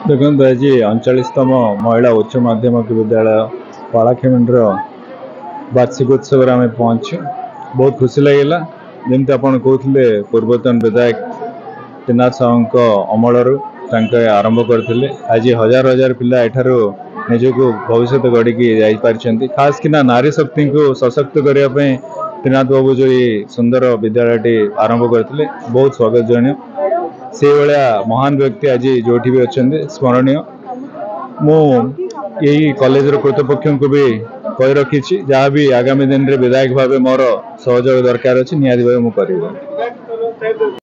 देखो आज 39तम महिला उच्च माध्यमिक विद्यालय पालाखेमुंडर वार्षिकोत्सव आम पहुंचु। बहुत खुशी लगे जमी आप कहते पूर्वतन विधायक त्रिनाथ साहू अमल आरंभ करते। आज हजार हजार पिला एठार निजक भविष्य गढ़ी जापारी खास कि नारी शक्ति को सशक्त करने त्रिनाथ बाबू जो ये सुंदर विद्यालय आरंभ करते बहुत स्वागत जन से भाया महान व्यक्ति आज जो भी अच्छा स्मरणीय। मु यही कॉलेज कर्तृपक्ष को भी कही रखी जहाँ भी आगामी दिन में विधायक भाव मोर सहयोग दरकार अच्छी निहाती भाव मुझे।